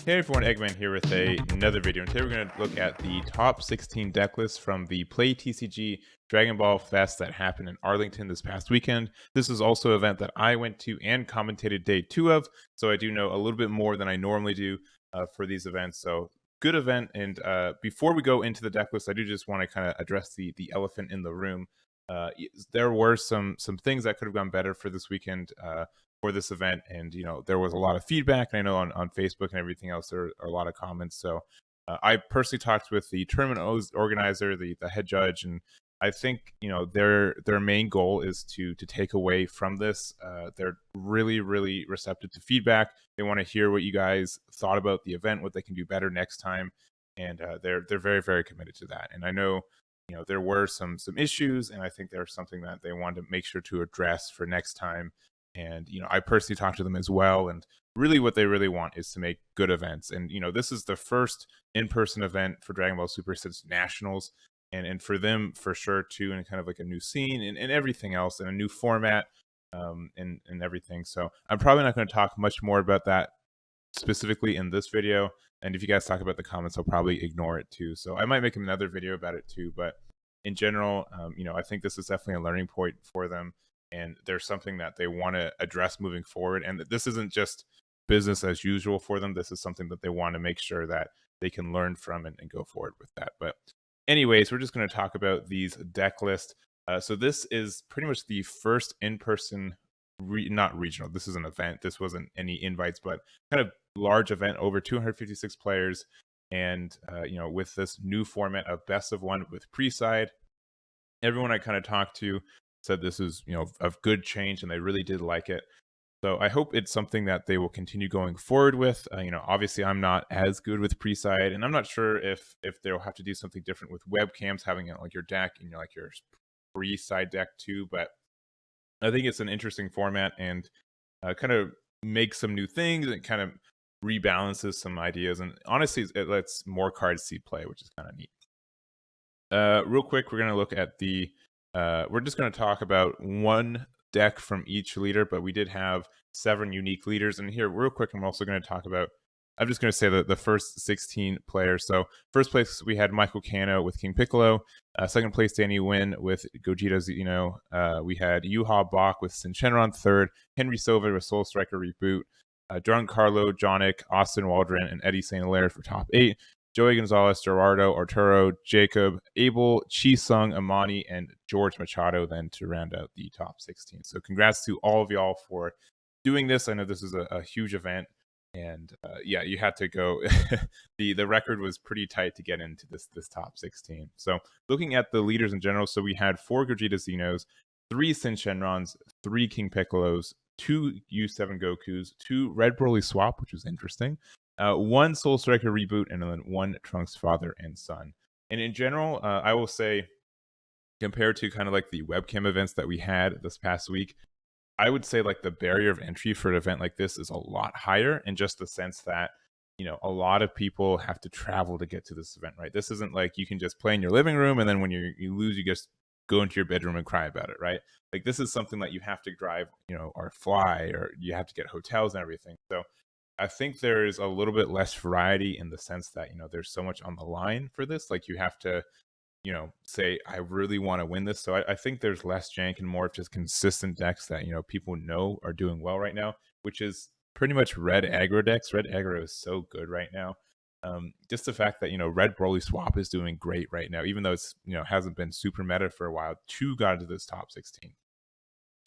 Hey everyone, Egman here with another video, and today we're going to look at the top 16 deck lists from the Play TCG Dragon Ball Fest that happened in Arlington this past weekend. This is also an event that I went to and commentated day 2 of, so I do know a little bit more than I normally do for these events. So good event, and before we go into the deck list, I do just want to kind of address the elephant in the room. There were some things that could have gone better for this weekend, for this event, and there was a lot of feedback, and I know on Facebook and everything else there are a lot of comments. So I personally talked with the tournament organizer, the head judge, and I think their main goal is to take away from this. They're really receptive to feedback. They want to hear what you guys thought about the event, what they can do better next time, and they're very committed to that. And I know there were some issues, and I think there's something that they wanted to make sure to address for next time. And I personally talked to them as well, and really what they really want is to make good events. And this is the first in-person event for Dragon Ball Super since Nationals, and for them for sure too, and kind of like a new scene and everything else, and a new format, and everything. So I'm probably not going to talk much more about that specifically in this video, and if you guys talk about the comments, I'll probably ignore it too. So I might make another video about it too, but in general, I think this is definitely a learning point for them, and there's something that they want to address moving forward. And this isn't just business as usual for them. This is something that they want to make sure that they can learn from and go forward with that. But anyways, we're just going to talk about these deck lists. So this is pretty much the first in-person, not regional, this is an event. This wasn't any invites, but kind of large event, over 256 players. And, with this new format of best of one with pre-side, everyone I kind of talked to said this is a good change, and they really did like it. So I hope it's something that they will continue going forward with. Obviously I'm not as good with pre-side, and I'm not sure if they'll have to do something different with webcams, having it like your deck and your pre-side deck too. But I think it's an interesting format, and kind of makes some new things, and kind of rebalances some ideas, and honestly it lets more cards see play, which is kind of neat. Real quick, we're going to look at the we're just going to talk about one deck from each leader, but we did have 7 unique leaders. And here, real quick, I'm also going to talk about, I'm just going to say that the first 16 players. So first place, we had Michael Cano with King Piccolo. Second place, Danny Nguyen with Gogeta Xeno. We had Juha Bach with Shenron. Third, Henry Silva with Soul Striker Reboot. Drunk Carlo, Janak, Austin Waldron, and Eddie St. Hilaire for top 8. Joey Gonzalez, Gerardo, Arturo, Jacob, Abel, Chi Sung, Amani, and George Machado then to round out the top 16. So congrats to all of y'all for doing this. I know this is a huge event, and yeah, you had to go. The record was pretty tight to get into this top 16. So looking at the leaders in general, so we had 4 Gogeta Xenos, 3 Sin Shenrons, 3 King Piccolos, 2 U7 Gokus, 2 Red Broly Swap, which was interesting, 1 Soul Striker Reboot, and then 1 Trunks Father and Son. And in general, I will say, compared to kind of like the webcam events that we had this past week, I would say like the barrier of entry for an event like this is a lot higher, in just the sense that a lot of people have to travel to get to this event, right? This isn't like you can just play in your living room, and then when you lose, you just go into your bedroom and cry about it, right? Like this is something that you have to drive, or fly, or you have to get hotels and everything. So I think there's a little bit less variety, in the sense that there's so much on the line for this. Like you have to say, I really want to win this. So I think there's less jank and more of just consistent decks that people know are doing well right now, which is pretty much red aggro decks. Red aggro is so good right now. Just the fact that Red Broly Swap is doing great right now, even though it's hasn't been super meta for a while. 2 got into this top 16,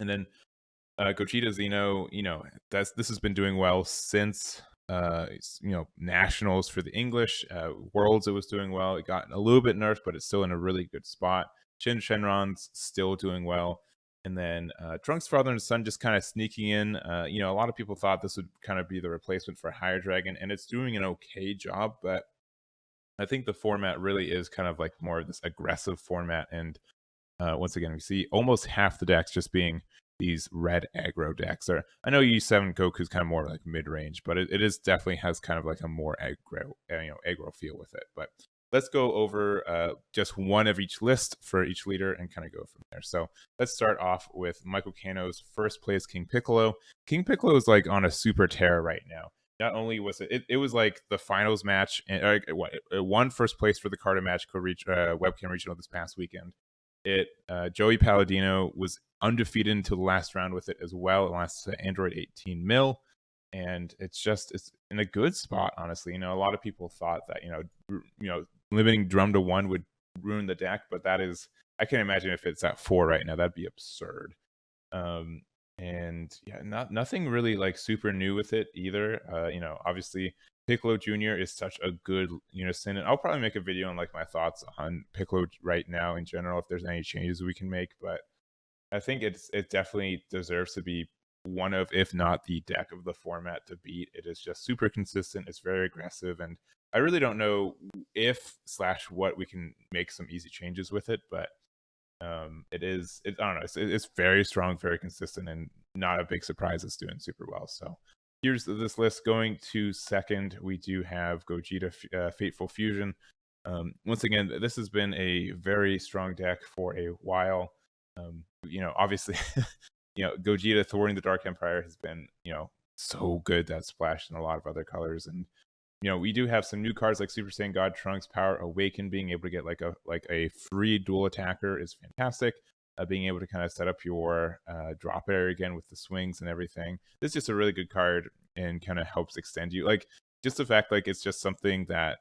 and then Gogeta Xeno, this has been doing well since Nationals for the English. Worlds, it was doing well. It got a little bit nerfed, but it's still in a really good spot. Shenron's still doing well. And then Trunks Father and Son just kind of sneaking in. A lot of people thought this would kind of be the replacement for Higher Dragon, and it's doing an okay job, but I think the format really is kind of like more of this aggressive format. And once again, we see almost half the decks just being these red aggro decks. Or I know U7 Goku is kind of more like mid-range, but it is definitely has kind of like a more aggro feel with it. But let's go over just one of each list for each leader and kind of go from there. So let's start off with Michael Cano's first place King Piccolo. King Piccolo is like on a super tear right now. not only was it was like the finals match, and it won first place for the Carter Magical webcam regional this past weekend. Joey Palladino was undefeated until the last round with it as well. It lost to Aandroidd 18 mil, and it's in a good spot, honestly. A lot of people thought that limiting drum to 1 would ruin the deck, but that is, I can't imagine if it's at 4 right now. That'd be absurd. And yeah, nothing really like super new with it either. Obviously Piccolo Jr. is such a good unison, and I'll probably make a video on like my thoughts on Piccolo right now in general if there's any changes we can make. But I think it definitely deserves to be one of, if not the deck of the format to beat. It is just super consistent. It's very aggressive, and I really don't know if / what we can make some easy changes with it, but I don't know, it's very strong, very consistent, and not a big surprise. It's doing super well. So here's this list. Going to second, we do have Gogeta Fateful Fusion. Once again, this has been a very strong deck for a while. Obviously Gogeta thwarting the Dark Empire has been so good. That splashed in a lot of other colors, and we do have some new cards like Super Saiyan God Trunks, Power Awaken. Being able to get like a free dual attacker is fantastic. Being able to kind of set up your drop area again with the swings and everything. This is just a really good card and kind of helps extend you. Like, just the fact like it's just something that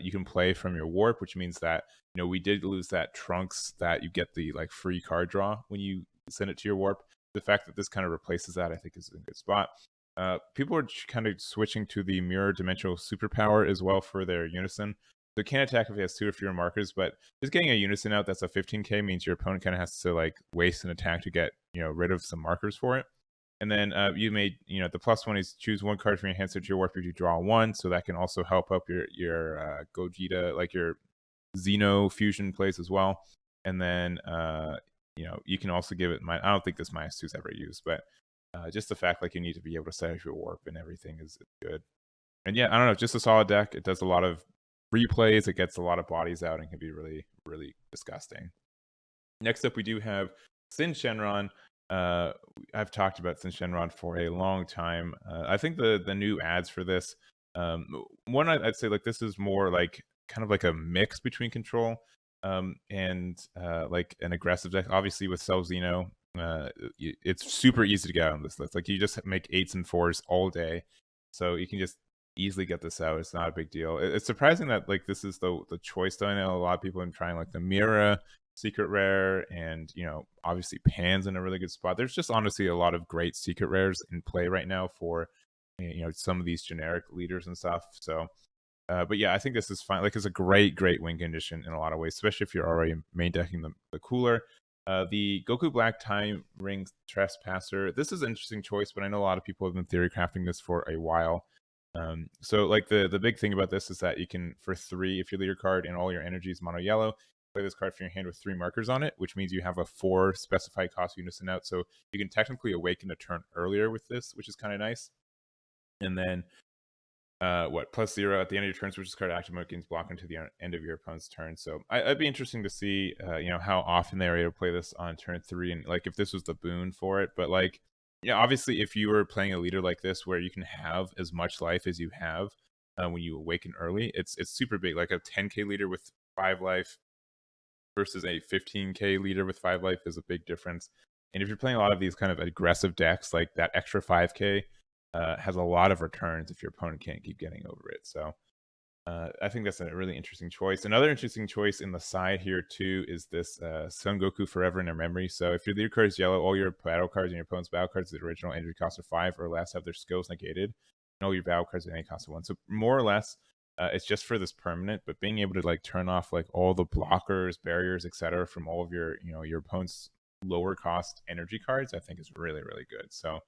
you can play from your warp, which means that we did lose that Trunks that you get the like free card draw when you send it to your warp. The fact that this kind of replaces that, I think, is in a good spot. People are kind of switching to the mirror dimensional superpower as well for their unison. So it can attack if it has 2 or fewer markers, but just getting a unison out that's a 15k means your opponent kind of has to like waste an attack to get rid of some markers for it. And then you made the +1 is choose 1 card from your hand to your warp if you draw 1, so that can also help up your Gogeta, like your Xeno fusion plays as well. And then you can also give it I don't think this -2 is ever used, but just the fact like you need to be able to set up your warp and everything is good. And yeah, I don't know, just a solid deck. It does a lot of replays, it gets a lot of bodies out, and can be really, really disgusting. Next up, we do have Sin Shenron. I've talked about Sin Shenron for a long time. I think the new ads for this, one I'd say like this is more like kind of like a mix between control and like an aggressive deck. Obviously with Cell Xeno, it's super easy to get on this list. Like, you just make 8s and 4s all day, so you can just easily get this out. It's not a big deal. It's surprising that like this is the choice, though. I know a lot of people have been trying like the Mira secret rare, and obviously Pan's in a really good spot. There's just honestly a lot of great secret rares in play right now for some of these generic leaders and stuff. So but yeah, I think this is fine. Like, it's a great win condition in a lot of ways, especially if you're already main decking the cooler. The Goku Black Time Ring Trespasser. This is an interesting choice, but I know a lot of people have been theory crafting this for a while. So like the big thing about this is that you can, for 3, if your leader card and all your energy is mono yellow, play this card from your hand with 3 markers on it, which means you have a 4 specified cost unison out. So you can technically awaken a turn earlier with this, which is kind of nice. And then +0 at the end of your turn, switch this card active mode, gains block until the end of your opponent's turn. So I'd be interesting to see how often they are able to play this on turn 3, and like if this was the boon for it. But like, obviously if you were playing a leader like this where you can have as much life as you have when you awaken early, it's super big. Like a 10k leader with 5 life versus a 15k leader with 5 life is a big difference. And if you're playing a lot of these kind of aggressive decks, like that extra 5k has a lot of returns if your opponent can't keep getting over it. So I think that's a really interesting choice. Another interesting choice in the side here too is this Son Goku Forever in Their Memory. So if your leader card is yellow, all your battle cards and your opponent's battle cards with the original energy cost of 5 or less have their skills negated, and all your battle cards at any cost of 1. So more or less, it's just for this permanent, but being able to like turn off like all the blockers, barriers, etc. from all of your your opponent's lower cost energy cards, I think is really, really good. So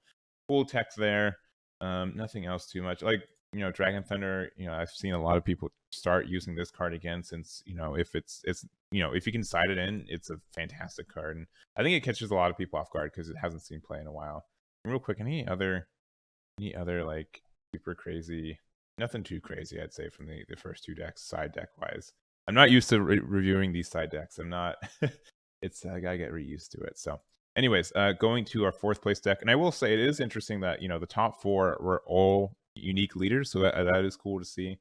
cool tech there. Nothing else too much. Like, Dragon Thunder, I've seen a lot of people start using this card again, since if it's if you can side it in, it's a fantastic card, and I think it catches a lot of people off guard because it hasn't seen play in a while. And real quick, any other like super crazy? Nothing too crazy, I'd say, from the first 2 decks side deck wise. I'm not used to reviewing these side decks. I'm not. I gotta get reused to it. So anyways, going to our 4th place deck, and I will say it is interesting that the top 4 were all unique leaders, so that is cool to see.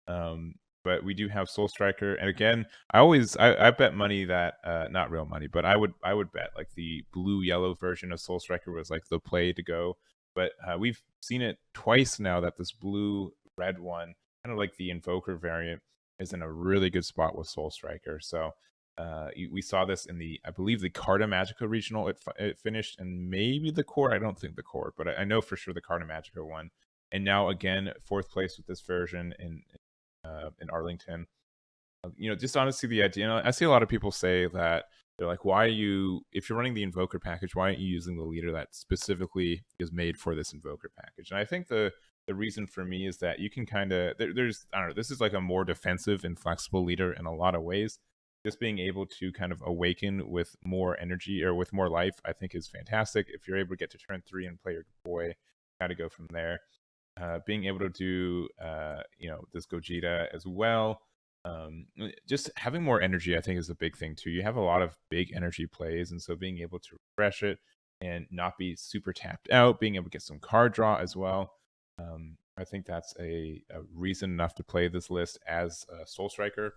But we do have Soul Striker, and again, I bet money that not real money, but I would bet like the blue yellow version of Soul Striker was like the play to go. But we've seen it twice now that this blue red one, kind of like the Invoker variant, is in a really good spot with Soul Striker. So we saw this in I believe the Carta Magica regional. It finished, and maybe the core. I don't think the core, but I know for sure the Carta Magica one. And now again, fourth place with this version in Arlington. Just honestly, the idea. I see a lot of people say that they're like, why are you, if you're running the Invoker package, why aren't you using the leader that specifically is made for this Invoker package? And I think the reason for me is that you can kind of, there's, I don't know, this is like a more defensive and flexible leader in a lot of ways. Just being able to kind of awaken with more energy or with more life, I think is fantastic. If you're able to get to turn 3 and play your boy, kind of go from there. Being able to do, this Gogeta as well. Just having more energy, I think, is a big thing too. You have a lot of big energy plays, and so being able to refresh it and not be super tapped out, being able to get some card draw as well. I think that's a reason enough to play this list as a Soul Striker.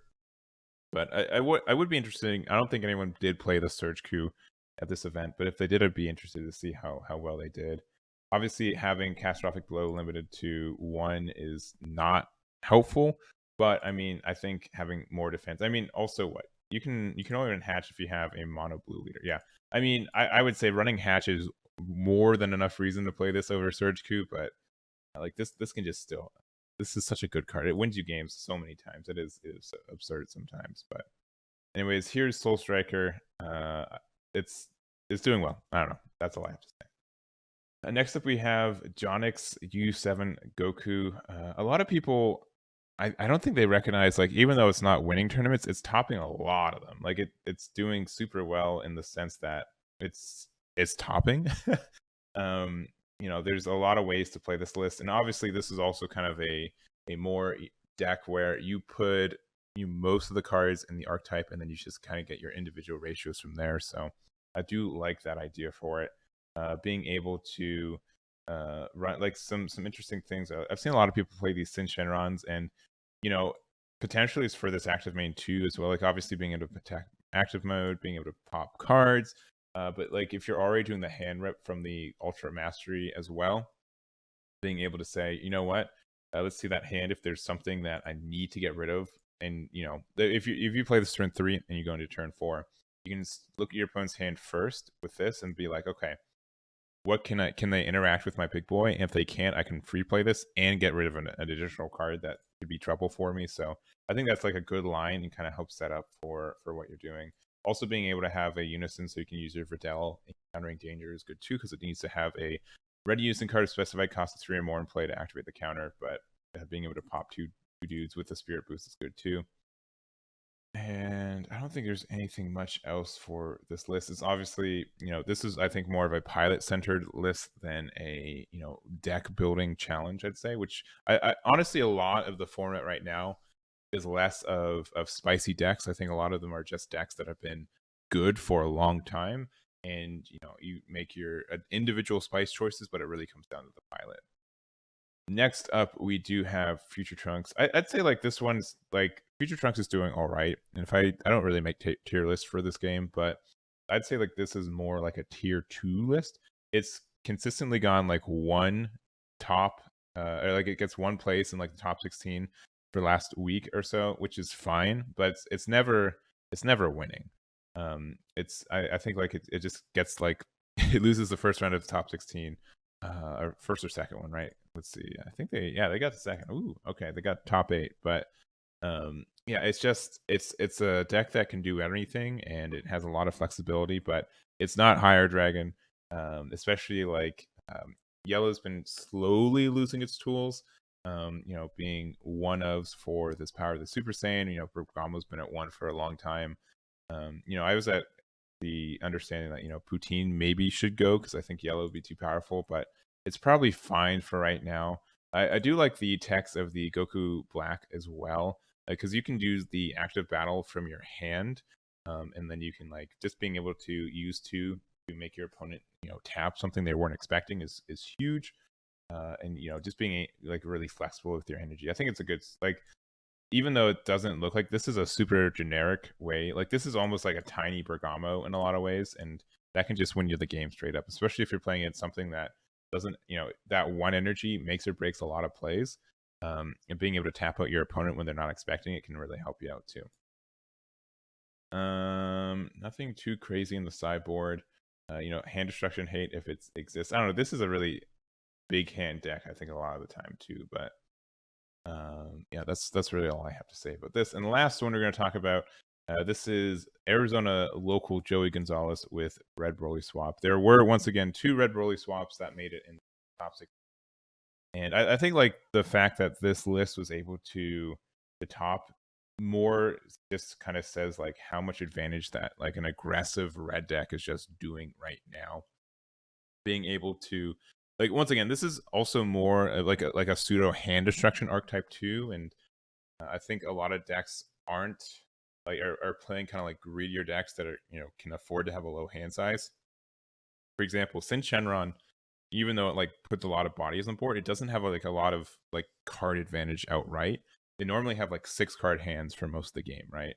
But I would be interested. I don't think anyone did play the Surge Coup at this event, but if they did, I'd be interested to see how well they did. Obviously, having Catastrophic Blow limited to 1 is not helpful, but I mean, I think having more defense. I mean, also what you can only run Hatch if you have a mono blue leader. Yeah, I mean, I would say running Hatch is more than enough reason to play this over Surge Coup, but like this can just still. This is such a good card. It wins you games so many times. It is absurd sometimes. But anyways, here's Soul Striker. It's doing well. I don't know. That's all I have to say. Next up, we have Janak's U7 Goku. A lot of people, I don't think they recognize, like, even though it's not winning tournaments, it's topping a lot of them. Like it's doing super well in the sense that it's topping. There's a lot of ways to play this list, and obviously this is also kind of a more deck where you put most of the cards in the archetype, and then you just kind of get your individual ratios from there. So I do like that idea for it. Being able to run like some interesting things. I've seen a lot of people play these Sin Shenrons, and potentially it's for this active main too as well. Like obviously being able to attack active mode, being able to pop cards. But like if you're already doing the hand rep from the Ultra Mastery as well, being able to say, you know what, let's see that hand if there's something that I need to get rid of. And if you play this turn 3 and you go into turn 4, you can look at your opponent's hand first with this and be like, okay, what can they interact with my big boy? And if they can't, I can free play this and get rid of an additional card that could be trouble for me. So I think that's like a good line and kind of helps set up for what you're doing. Also, being able to have a unison so you can use your Verdell in countering danger is good too, because it needs to have a red unison card of specified cost of 3 or more in play to activate the counter. But being able to pop two dudes with the Spirit Boost is good too. And I don't think there's anything much else for this list. It's obviously, this is, I think, more of a pilot-centered list than a, deck building challenge, I'd say, which I honestly, a lot of the format right now is less of spicy decks. I think a lot of them are just decks that have been good for a long time, and you make your individual spice choices, but it really comes down to the pilot. Next up, we do have Future Trunks. I'd say like this one's like Future Trunks is doing all right, and if I don't really make tier lists for this game, but I'd say like this is more like a tier 2 list. It's consistently gone like one top, or like it gets one place in like the top 16 for last week or so, which is fine, but it's never winning. I think like it just gets like it loses the first round of the top 16, or first or second one, right? Let's see. I think they got the second. Ooh, okay, they got top 8, but it's just it's a deck that can do anything, and it has a lot of flexibility, but it's not Higher Dragon, especially like Yellow's been slowly losing its tools. Being one of for this power of the Super Saiyan. Bergamo's been at 1 for a long time. I was at the understanding that Poutine maybe should go because I think Yellow would be too powerful, but it's probably fine for right now. I do like the text of the Goku Black as well, because you can use the active battle from your hand, and then you can like just being able to use 2 to make your opponent tap something they weren't expecting is huge. and just being like really flexible with your energy. I think it's a good, like, even though it doesn't look like this is a super generic way, like this is almost like a tiny Bergamo in a lot of ways, and that can just win you the game straight up, especially if you're playing it something that doesn't, that one energy makes or breaks a lot of plays. And being able to tap out your opponent when they're not expecting it can really help you out too. Nothing too crazy in the sideboard. Hand destruction hate if it exists. I don't know. This is a really big hand deck, I think, a lot of the time too. But yeah, that's really all I have to say about this. And the last one we're going to talk about, this is Arizona local Joey Gonzalez with Red Broly swap. There were once again 2 Red Broly swaps that made it in the top 6. And I think like the fact that this list was able to the top more just kind of says like how much advantage that like an aggressive red deck is just doing right now. Being able to, like, once again, this is also more like a pseudo hand destruction archetype too, and I think a lot of decks aren't like are playing kind of like greedier decks that are can afford to have a low hand size. For example, since Shenron, even though it like puts a lot of bodies on board, it doesn't have like a lot of like card advantage outright. They normally have like 6 card hands for most of the game, right?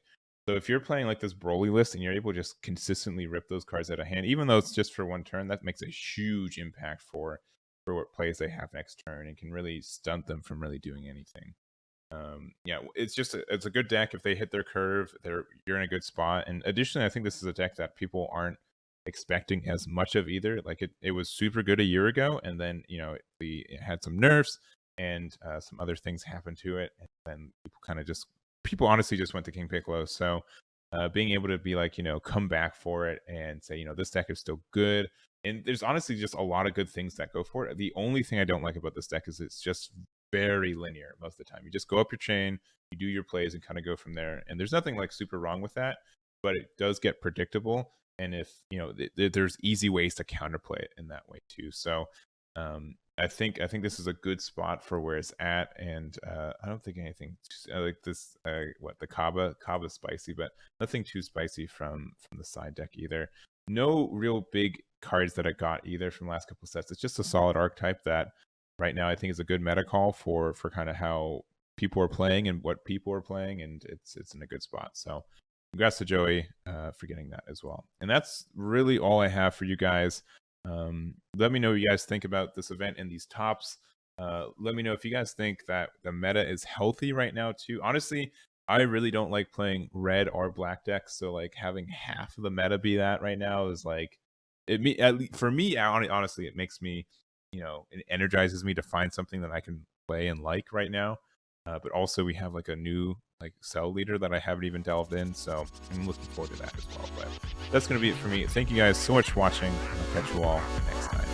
So if you're playing like this Broly list and you're able to just consistently rip those cards out of hand, even though it's just for one turn, that makes a huge impact for what plays they have next turn and can really stunt them from really doing anything. Yeah, it's just it's a good deck. If they hit their curve, you're in a good spot. And additionally, I think this is a deck that people aren't expecting as much of either. Like it was super good a year ago, and then it had some nerfs and some other things happened to it, and then people honestly just went to King Piccolo. So being able to be like come back for it and say this deck is still good, and there's honestly just a lot of good things that go for it. The only thing I don't like about this deck is it's just very linear most of the time. You just go up your chain, you do your plays, and kind of go from there. And there's nothing like super wrong with that, but it does get predictable. And if there's easy ways to counterplay it in that way too. So I think this is a good spot for where it's at, and I don't think anything like this. The Kaba spicy, but nothing too spicy from the side deck either. No real big cards that I got either from the last couple of sets. It's just a solid archetype that right now I think is a good meta call for kind of how people are playing and what people are playing, and it's in a good spot. So congrats to Joey for getting that as well. And that's really all I have for you guys. Let me know what you guys think about this event and these tops. Let me know if you guys think that the meta is healthy right now too. Honestly, I really don't like playing red or black decks, so like having half of the meta be that right now is like for me honestly it makes me it energizes me to find something that I can play and like right now. But also we have like a new like cell leader that I haven't even delved in, so I'm looking forward to that as well. But that's going to be it for me. Thank you guys so much for watching. I'll catch you all next time.